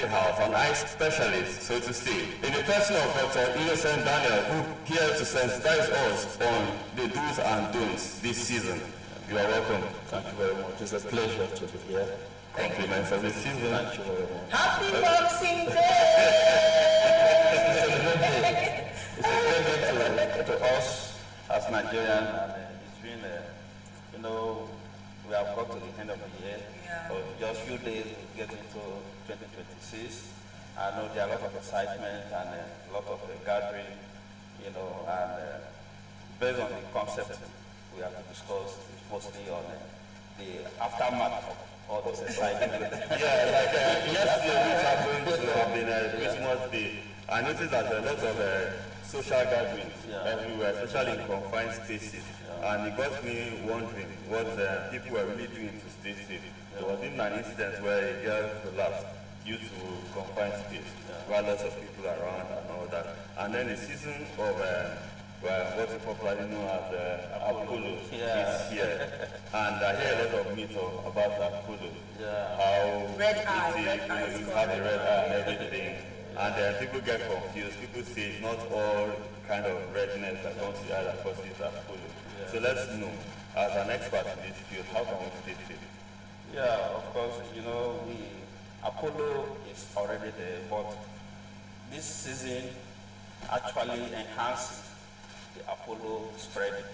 the house, an eye specialist, so to say, in the person of Dr. Innocent Daniel, who here to sensitize us on the do's and don'ts this season. You are welcome. Thank you very much. It's a pleasure to be here. Compliments of the season. Thank you very much. Happy Boxing Day! It's a great day to us as Nigerians, and it's been, we have got to the end of the year. Of just a few days we get into 2026. I know there are a lot of excitement and a lot of gathering, and based on the concept we have to discuss, it's mostly on the aftermath of all this excitement. Yesterday we happened to have been Christmas Day. I noticed that a lot of social gatherings everywhere, especially in confined spaces. And it got me wondering what people were really doing to stay safe. There was even an incident where a girl collapsed due to confined space, where lots of people around and all that. And then the season of what is popularly known as Apollo is here. And I hear a lot of myths about Apollo. How red eye, you have the red eye and everything. And then people get confused. People say it's not all kind of redness that comes to the eye that causes Apollo. So let's know, as an expert in this field, how can we stay safe? Yeah, of course, Apollo is already there, but this season actually enhances the Apollo spread.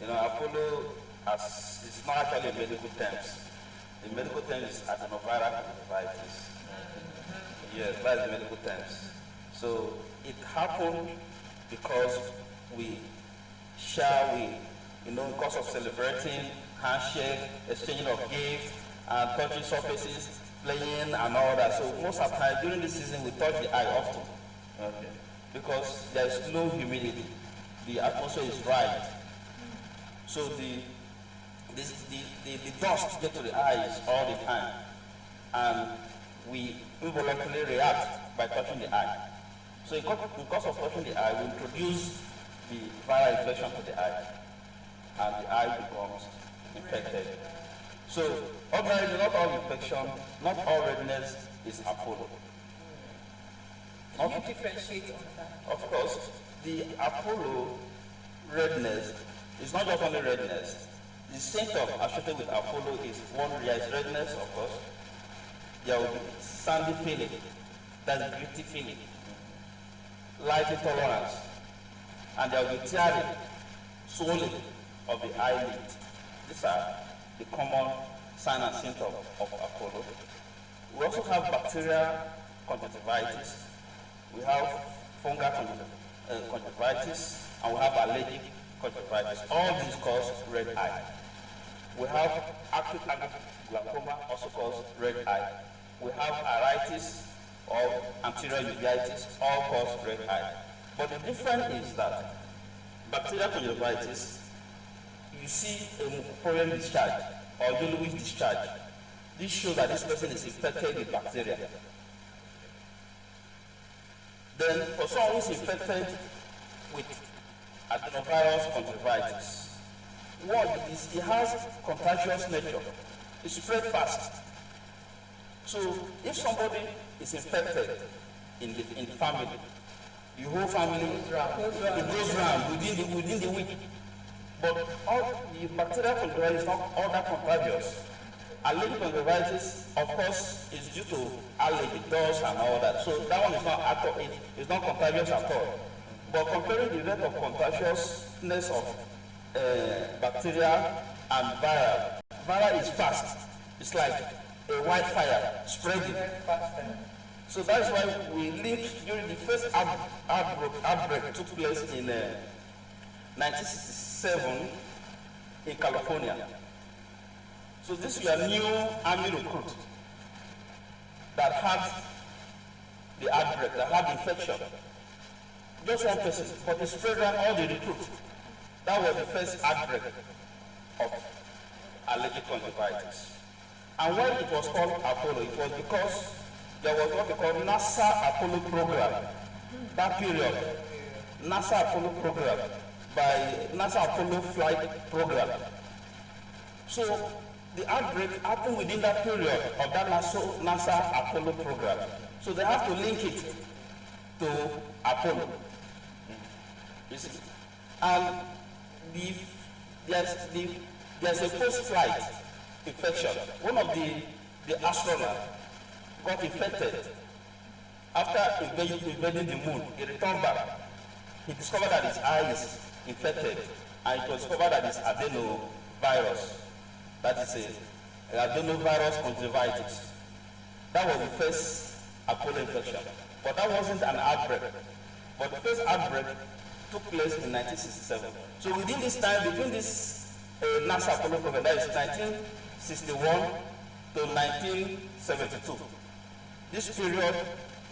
Apollo it's not actually a medical terms. The medical term is Adenoviral Conjunctivitis. Yes, that's the medical terms. So it happened because because of celebrating, handshake, exchanging of gifts, and touching surfaces, playing and all that. So most of the time during the season we touch the eye often. Okay. Because there is low humidity. The atmosphere is right. So the dust gets to the eyes all the time. And we involuntarily react by touching the eye. So because of touching the eye, we introduce the viral infection to the eye, and the eye becomes infected. So ordinarily, not all infection, not all redness is Apollo. Can you differentiate on that? Of course, the Apollo redness is not just only redness. The symptom associated with Apollo is one, there is redness, of course. There will be sandy feeling, that's gritty feeling, light intolerance, and there will be tearing, swelling of the eyelid. These are the common sign and symptom of Apollo. We also have bacterial conjunctivitis, we have fungal conjunctivitis, and we have allergic conjunctivitis. All these cause red eye. We have acute glaucoma, also cause red eye. We have iritis or anterior uveitis, all cause red eye. But the difference is that bacterial conjunctivitis, you see a mucoporial discharge or yellowish discharge. This shows that this person is infected with bacteria. Then for someone who is infected with adenoviral conjunctivitis, one is it has contagious nature. It spreads fast. So if somebody is infected in the family, the whole family it goes round within the week. But all the bacterial conjunctivitis is not all that contagious. Allergic conjunctivitis, of course, is due to allergy, dust, and all that. So that one is not it's not contagious at all. But comparing the rate of contagiousness of bacteria and viral is fast. It's like a wildfire spreading. So that's why we link during the first outbreak took place in 1967 in California. So this was a new army recruit that had the outbreak, that had infection. Just one person, but it spread around all the recruits. That was the first outbreak of allergic conjunctivitis. And why it was called Apollo, it was because there was what we call NASA Apollo program. That period, NASA Apollo program, by NASA Apollo flight program. So the outbreak happened within that period of that NASA Apollo program. So they have to link it to Apollo. You see? And there's a post-flight infection. One of the astronauts got infected after invading the moon. He returned back. He discovered that his eye is infected, and it was discovered that it's adenovirus. That is adenoviral conjunctivitis. That was the first Apollo infection, but that wasn't an outbreak. But the first outbreak took place in 1967. So within this time, between this NASA Apollo program, that is 1961 to 1972, this period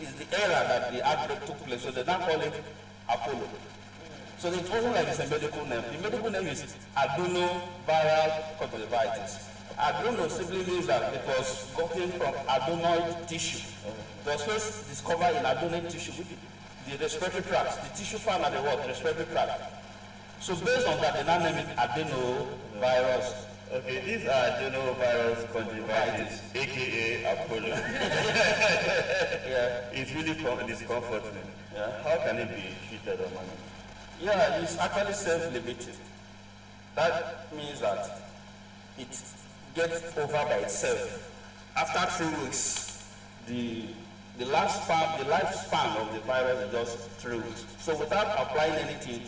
is the era that the outbreak took place. So they now call it Apollo. So it wasn't like it's a medical name. The medical name is Adenoviral Conjunctivitis. Adeno simply means that it was gotten from adenoid tissue. It was first discovered in adenoid tissue, the respiratory tract, the tissue found at the respiratory tract. So based on that, they now name it adenovirus. Okay, these are adenoviral conjunctivitis, aka Apollo. Yeah. It's really discomforting. Yeah. How can it be treated or managed? Yeah, it's actually self-limiting. That means that it gets over by itself. After 3 weeks, the lifespan of the virus is just 3 weeks. So without applying anything,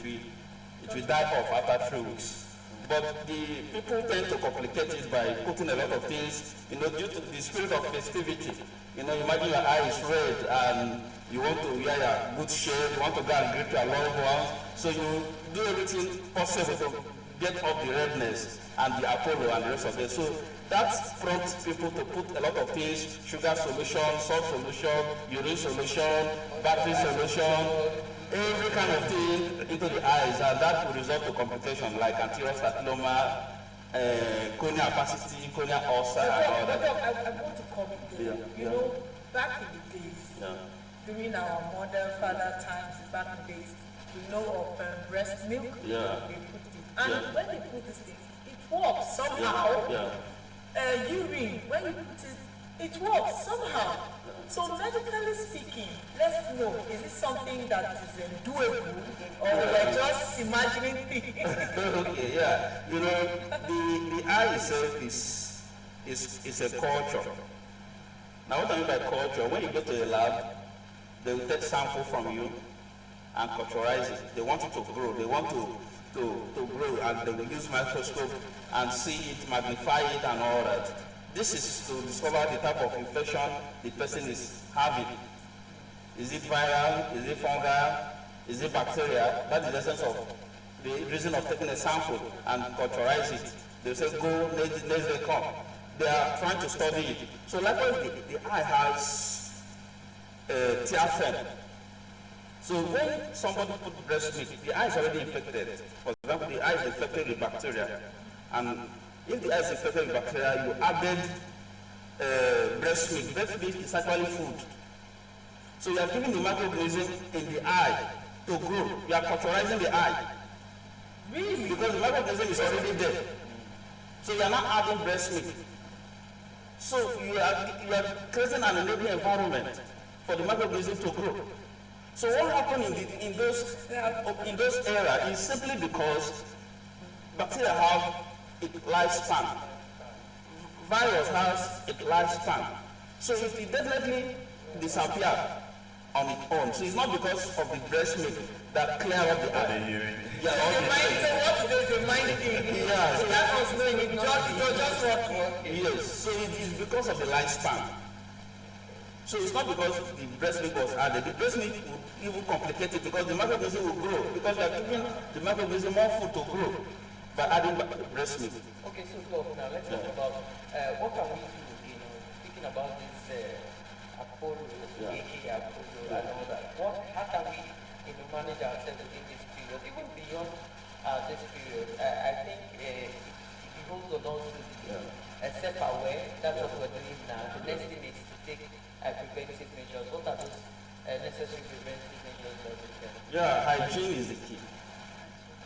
it will die off after 3 weeks. But the people tend to complicate it by putting a lot of things, due to the spirit of festivity. Imagine your eye is red and you want to wear a good shirt, you want to go and greet your loved ones. So you do everything possible to get off the redness and the Apollo and the rest of it. So that prompts people to put a lot of things, sugar solution, salt solution, urine solution, battery solution, every kind of thing into the eyes, and that will result to complications like anterior staphylomas, corneal opacity, corneal ulcer, and all that. I want to comment there. Back in the days, during our mother, father times, back in the days, we know of breast milk. Yeah. They put it. And when they put this thing, it works somehow. Yeah. Urine, when you put it works somehow. So medically speaking, let's know, is it something that is doable, or we're just imagining things? Okay, yeah. The eye itself is a culture. Now what I mean by culture, when you go to a lab, they will take sample from you and culturize it. They want it to grow. They want to grow, and they will use microscope and see it, magnify it, and all that. This is to discover the type of infection the person is having. Is it viral? Is it fungal? Is it bacterial? That is the essence of the reason of taking a sample and culturize it. They say go, next day come. They are trying to study it. So likewise, the eye has tear film. So when somebody put breast milk, the eye is already infected. For example, the eye is infected with bacteria. And if the eye is infected with bacteria, you added breast milk. Breast milk is actually food. So you are giving the microorganism in the eye to grow. You are cauterizing the eye. Really? Because the microorganism is already there. So you are not adding breast milk. So you are creating an enabling environment for the microorganism to grow. So what happened in those areas is simply because bacteria have a lifespan. Virus has a lifespan. So it will definitely disappear on its own. So it's not because of the breast milk that clear up the eye. Yeah, what is the mind thing? Yeah. So that was knowing it just working. Yes. So it is because of the lifespan. So it's not because the breast milk was added. The breast milk would even complicate it because the microorganism will grow because they are giving the microorganism more food to grow by adding breast milk. Okay, so look, now let's talk about what can we do, speaking about this Apollo, aka Apollo and all that. How can we manage ourselves within this period, even beyond this period? I think it behoves on us to be self-aware. That's what we're doing now. The next thing is to take preventive measures. What are those necessary preventive measures that we can? Yeah, hygiene is the key.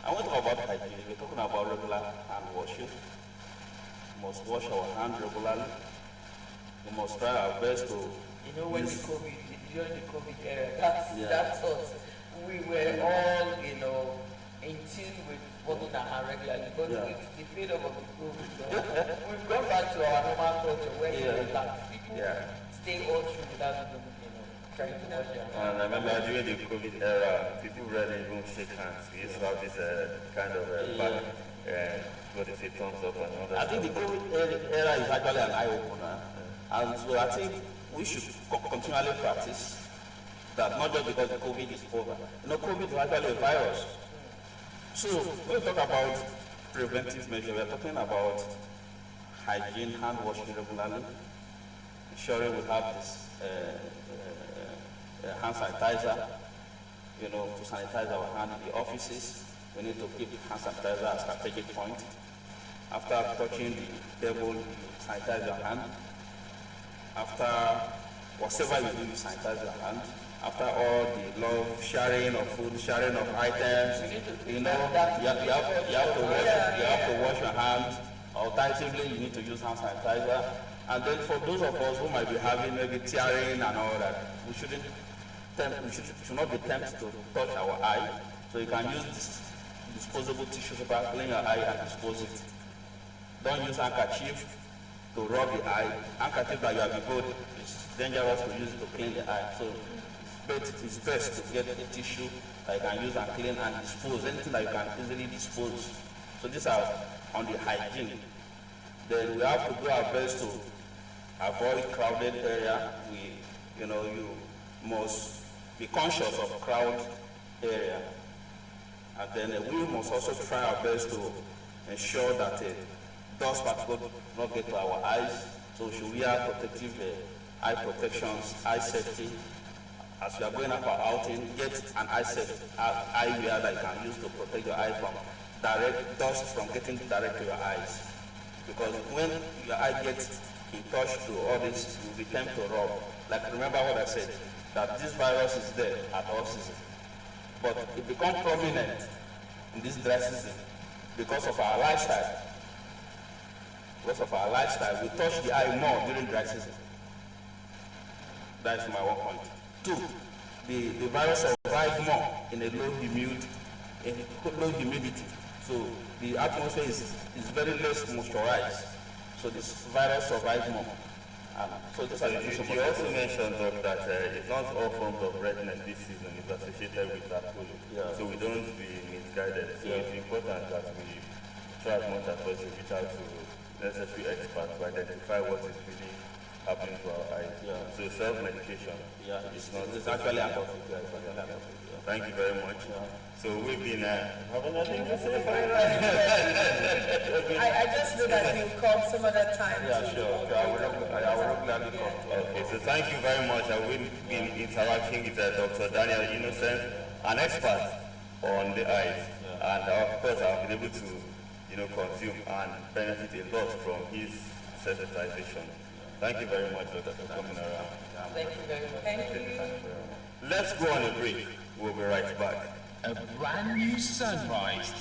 I want to talk about hygiene. We're talking about regular hand washing. must wash our hands regularly. We must try our best to You know, when use, during the COVID era, that's us. We were all, in tune with washing our hands regularly. But with the freedom of the COVID, we've gone back to our normal culture where we relax. People stay all through without even, trying to wash their hands. And I remember during the COVID era, people rarely even shake hands. We used to have this kind of back, what they say, thumbs up and all that. I think the COVID era is actually an eye-opener. And so I think we should continually practice that, not just because the COVID is over. COVID is actually a virus. So when we talk about preventive measures, we are talking about hygiene, hand washing regularly, ensuring we have this hand sanitizer, to sanitize our hand in the offices. We need to keep hand sanitizer as a strategic point. After touching the table, you sanitize your hand. After whatever you do, you sanitize your hand. After all the love, sharing of food, sharing of items, you have to wash your hands. Alternatively, you need to use hand sanitizer. And then for those of us who might be having maybe tearing and all that, we should not be tempted to touch our eye. So you can use this disposable tissue paper, clean your eye and dispose it. Don't use handkerchief to rub the eye. Handkerchief that you have been it's dangerous to use it to clean the eye. So it's best to get a tissue that you can use and clean and dispose. Anything that you can easily dispose. So these are on the hygiene. Then we have to do our best to avoid crowded area. You must be conscious of crowd area. And then we must also try our best to ensure that dust particles do not get to our eyes. So we should wear protective eye protections, eye safety. As you are going up for outing, get an eyewear that you can use to protect your eye from direct dust from getting direct to your eyes. Because when your eye gets in touch to all this, you will be tempted to rub. Like, remember what I said, that this virus is there at all seasons. But it becomes prominent in this dry season because of our lifestyle. Because of our lifestyle, we touch the eye more during dry season. That's my 1 point. 2, the virus survives more in a low humidity. So the atmosphere is very less moisturized. So this virus survives more. So you also mentioned that it's not all forms of redness this season is associated with Apollo. So we don't be misguided. So it's important that we try as much as possible to reach out to necessary experts to identify what is really happening to our eyes. So self-medication is not... It's actually a topic. Thank you very much. So we've been having nothing to say for you. I just know that you'll come some other time. Sure. I will regularly come. Okay, so thank you very much. We've been interacting with Dr. Daniel Innocent, an expert on the eyes. And of course, I've been able to consume and benefit a lot from his sensitization. Thank you very much, Doctor, for coming around. Thank you very much. Thank you. Let's go on a break. We'll be right back. A brand new sunrise